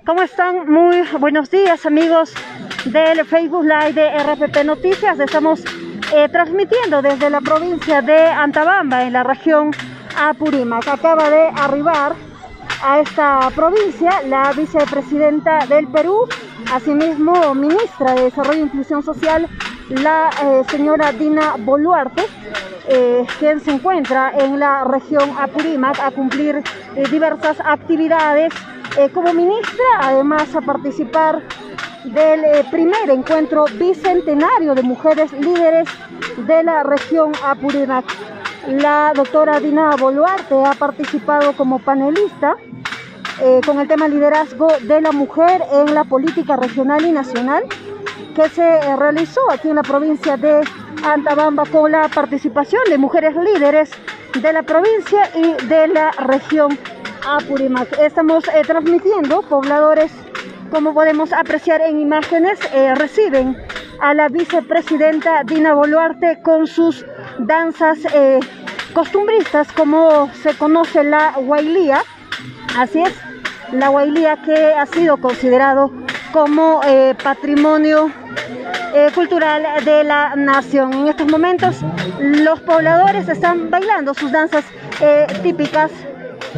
¿Cómo están? Muy buenos días, amigos del Facebook Live de RPP Noticias. Estamos transmitiendo desde la provincia de Antabamba, en la región Apurímac. Acaba de arribar a esta provincia la vicepresidenta del Perú, asimismo ministra de Desarrollo e Inclusión Social, la señora Dina Boluarte, quien se encuentra en la región Apurímac a cumplir diversas actividades como ministra, además a participar del primer encuentro bicentenario de mujeres líderes de la región Apurímac. La doctora Dina Boluarte ha participado como panelista con el tema liderazgo de la mujer en la política regional y nacional, que se realizó aquí en la provincia de Antabamba con la participación de mujeres líderes de la provincia y de la región Apurímac. Estamos transmitiendo, pobladores, como podemos apreciar en imágenes, reciben a la vicepresidenta Dina Boluarte con sus danzas costumbristas, como se conoce la huailía. Así es, la huailía, que ha sido considerado como patrimonio cultural de la nación. En estos momentos los pobladores están bailando sus danzas típicas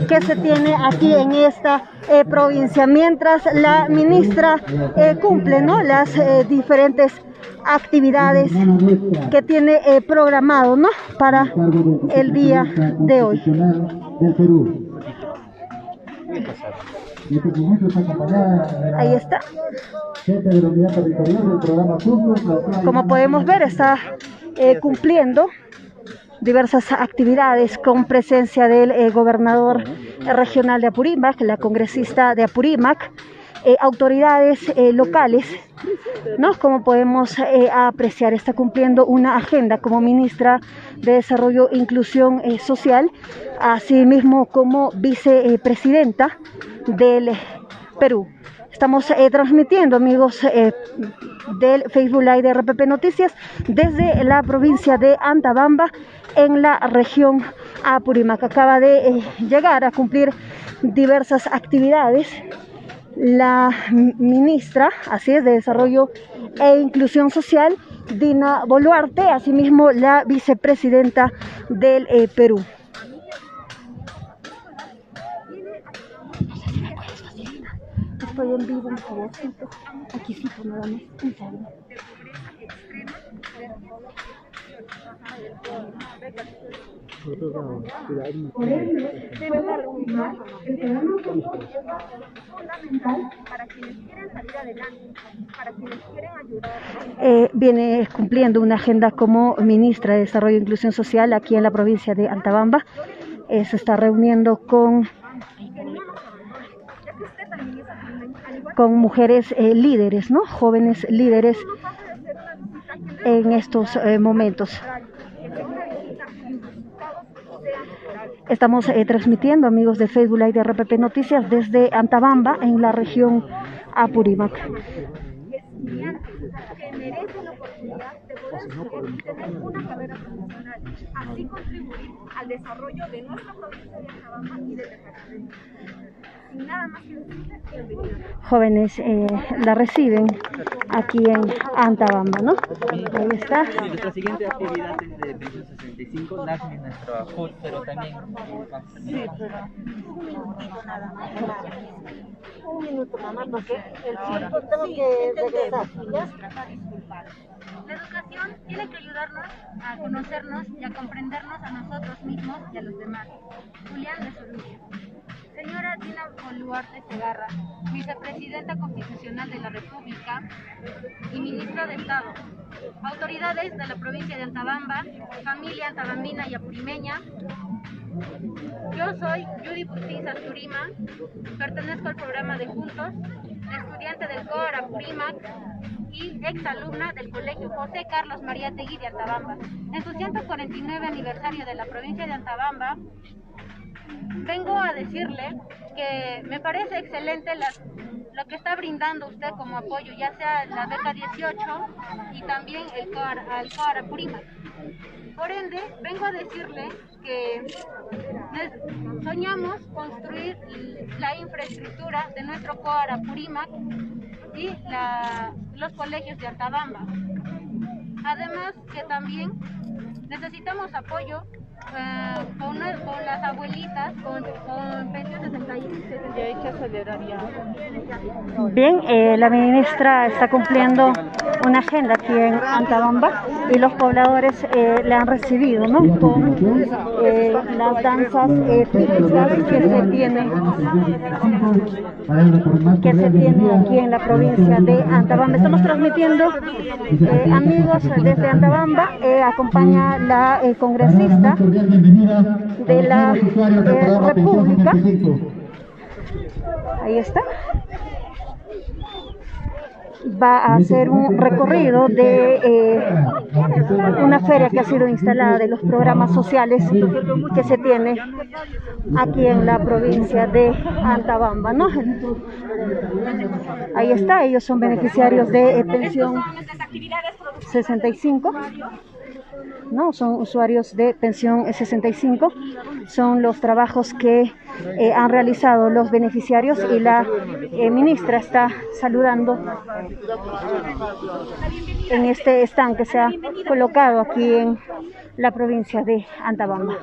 que se tiene aquí en esta provincia, mientras la ministra cumple, ¿no?, las diferentes actividades que tiene programado, ¿no?, para el día de hoy. Ahí está. Como podemos ver, está cumpliendo diversas actividades con presencia del gobernador regional de Apurímac, la congresista de Apurímac, autoridades locales, ¿no? Como podemos apreciar, está cumpliendo una agenda como ministra de Desarrollo e Inclusión Social, asimismo como vicepresidenta del Perú. Estamos transmitiendo, amigos del Facebook Live de RPP Noticias, desde la provincia de Antabamba, en la región Apurímac. Acaba de llegar a cumplir diversas actividades la ministra, así es, de Desarrollo e Inclusión Social, Dina Boluarte, asimismo la vicepresidenta del Perú. Estoy en vivo, un favorcito. Aquí sí, nada más. Un segundo. Viene cumpliendo una agenda como ministra de Desarrollo e Inclusión Social aquí en la provincia de Antabamba. Se está reuniendo con mujeres líderes, ¿no?, jóvenes líderes en estos momentos. Estamos transmitiendo, amigos de Facebook Live de RPP Noticias, desde Antabamba, en la región Apurímac. Que merecen la oportunidad de poder tener una carrera profesional, así contribuir al desarrollo de nuestra provincia de Antabamba y de Perú. Sin nada más que decirles, bienvenidos. Jóvenes la reciben aquí en Antabamba, ¿no? Ahí está. Sí, nuestra siguiente actividad es de 2165, NACMI, nuestro AFUT, pero también... Sí, pero un minutito nada más. Un minuto, mamá, porque el tiempo tengo que regresar. La educación tiene que ayudarnos a conocernos y a comprendernos a nosotros mismos y a los demás. Julián de Solís. Señora Dina Boluarte Segarra, vicepresidenta constitucional de la República y ministra de Estado, autoridades de la provincia de Antabamba, familia antabambina y apurimeña. Yo soy Judy Pustiza Turima, pertenezco al programa de Juntos, estudiante del COAR Apurímac y exalumna del Colegio José Carlos Mariátegui de Antabamba. En su 149 aniversario de la provincia de Antabamba, vengo a decirle que me parece excelente lo que está brindando usted como apoyo, ya sea la beca 18 y también al COAR Apurímac. Por ende, vengo a decirle que soñamos construir la infraestructura de nuestro COAR Apurímac y los colegios de Antabamba. Además que también necesitamos apoyo con las abuelitas con pensión 66. Bien, la ministra está cumpliendo una agenda aquí en Antabamba y los pobladores le han recibido, ¿no? Con las danzas típicas que se tienen aquí en la provincia de Antabamba. Estamos transmitiendo, amigos, desde Antabamba. Acompaña la congresista de la República. Ahí está. Va a hacer un recorrido de una feria que ha sido instalada de los programas sociales que se tiene aquí en la provincia de Antabamba, ¿no? Ahí está, ellos son beneficiarios de pensión 65. No, son usuarios de pensión 65, son los trabajos que han realizado los beneficiarios y la ministra está saludando en este stand que se ha colocado aquí en la provincia de Antabamba.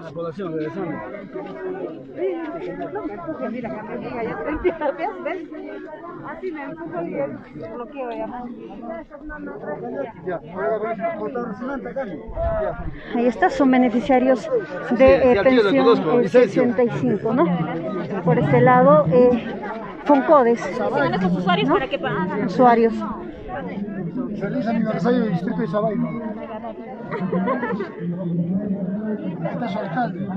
Ahí está, son beneficiarios de pensión 65, ¿no? Por este lado, Foncodes, ¿no? Usuarios. Feliz aniversario del distrito de Sabay. Está su alcalde.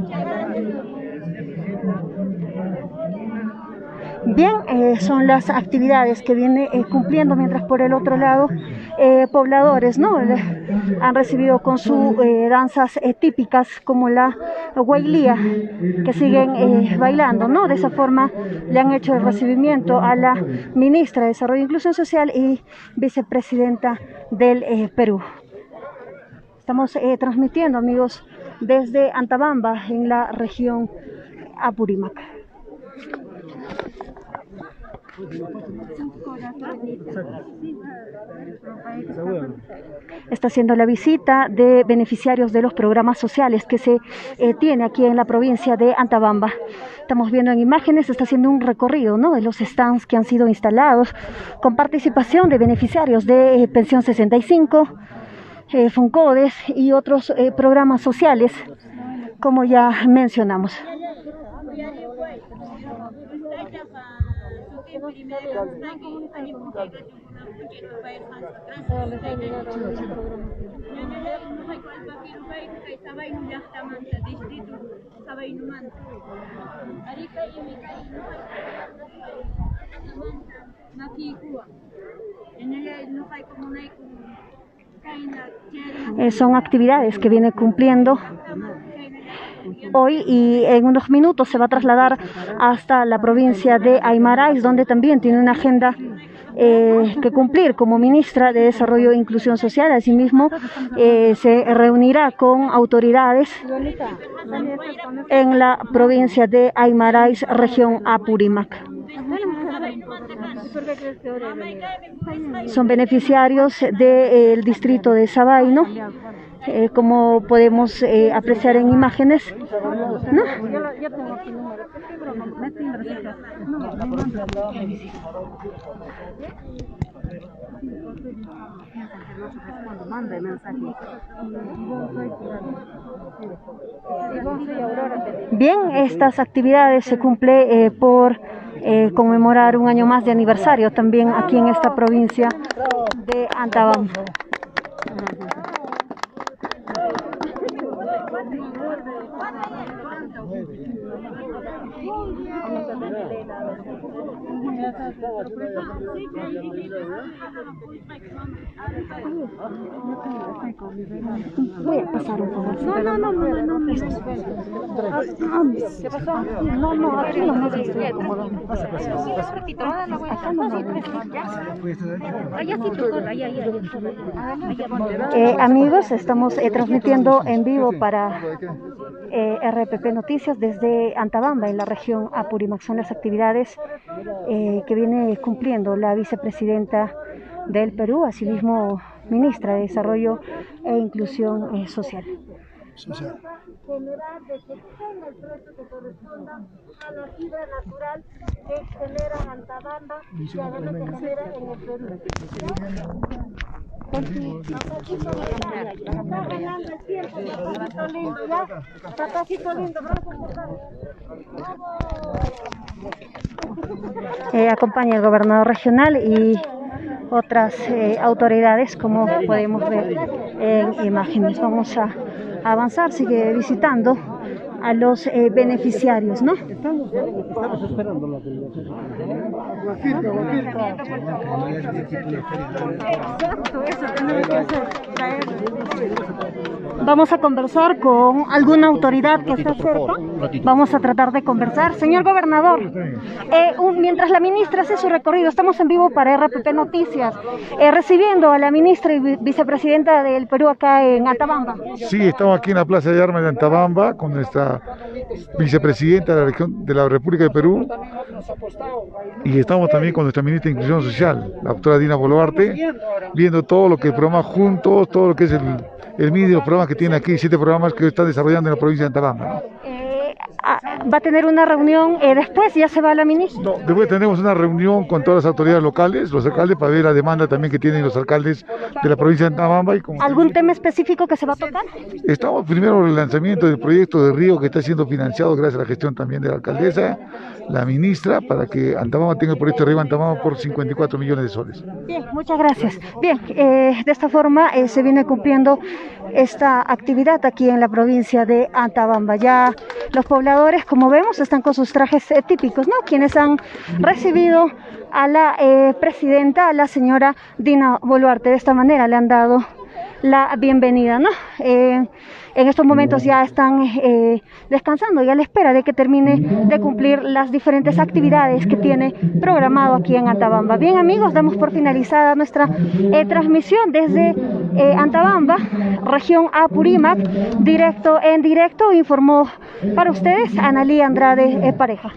Bien, son las actividades que viene cumpliendo, mientras por el otro lado pobladores, ¿no? Han recibido con sus danzas típicas como la huaylía, que siguen bailando, ¿no? De esa forma le han hecho el recibimiento a la ministra de Desarrollo e Inclusión Social y vicepresidenta del Perú. Estamos transmitiendo, amigos, desde Antabamba, en la región Apurímac. Está haciendo la visita de beneficiarios de los programas sociales que se tiene aquí en la provincia de Antabamba. Estamos viendo en imágenes, está haciendo un recorrido, ¿no?, de los stands que han sido instalados con participación de beneficiarios de pensión 65, Foncodes y otros programas sociales, como ya mencionamos. Son actividades que viene cumpliendo hoy y en unos minutos se va a trasladar hasta la provincia de Aymarais, donde también tiene una agenda que cumplir como ministra de Desarrollo e Inclusión Social. Asimismo, se reunirá con autoridades en la provincia de Aymarais, región Apurímac. Son beneficiarios del distrito de Sabay, ¿no? Como podemos apreciar en imágenes, ¿no? Bien, estas actividades se cumple por conmemorar un año más de aniversario también aquí en esta provincia de Antabamba. Voy a pasar un poco. No. ¿Qué pasó? No, aquí no me amigos, estamos transmitiendo en vivo para RPP Noticias desde Antabamba, en la región Apurímac. Son las actividades que viene cumpliendo la vicepresidenta del Perú, asimismo ministra de Desarrollo e Inclusión Social. Generar de que tenga el precio que corresponda a la fibra natural que genera Antabamba y además que genera en el Perú. Está ganando el tiempo, papacito lindo, ¿ya? Papacito lindo, acompaña el gobernador regional y otras autoridades, como podemos ver en imágenes. Vamos a avanzar, sigue visitando a los beneficiarios, ¿no? Estamos esperando la delegación. Exacto, eso tenemos que hacer, traer. Vamos a conversar con alguna autoridad que está cerca. Vamos a tratar de conversar. Señor gobernador, mientras la ministra hace su recorrido, estamos en vivo para RPP Noticias, recibiendo a la ministra y vicepresidenta del Perú acá en Antabamba. Sí, estamos aquí en la Plaza de Armas de Antabamba con nuestra vicepresidenta de la región de la República de Perú, y estamos también con nuestra ministra de Inclusión Social, la doctora Dina Boluarte, viendo todo lo que el programa Juntos, todo lo que es el MIDI, los programas que tiene aquí, 7 programas que están desarrollando en la provincia de Antabamba, ¿no? ¿Va a tener una reunión después? ¿Ya se va la ministra? No, después tenemos una reunión con todas las autoridades locales, los alcaldes, para ver la demanda también que tienen los alcaldes de la provincia de Antabamba. ¿Algún tema específico que se va a tocar? Estamos primero en el lanzamiento del proyecto de río que está siendo financiado gracias a la gestión también de la alcaldesa, la ministra, para que Antabamba tenga el proyecto de río Antabamba por 54 millones de soles. Bien, muchas gracias. Bien, de esta forma se viene cumpliendo esta actividad aquí en la provincia de Antabamba. Ya los pobladores, como vemos, están con sus trajes típicos, ¿no? Quienes han recibido a la presidenta, a la señora Dina Boluarte. De esta manera le han dado la bienvenida, ¿no? En estos momentos ya están descansando y a la espera de que termine de cumplir las diferentes actividades que tiene programado aquí en Antabamba. Bien, amigos, damos por finalizada nuestra transmisión desde Antabamba, región Apurímac, en directo informó para ustedes Analí Andrade Pareja.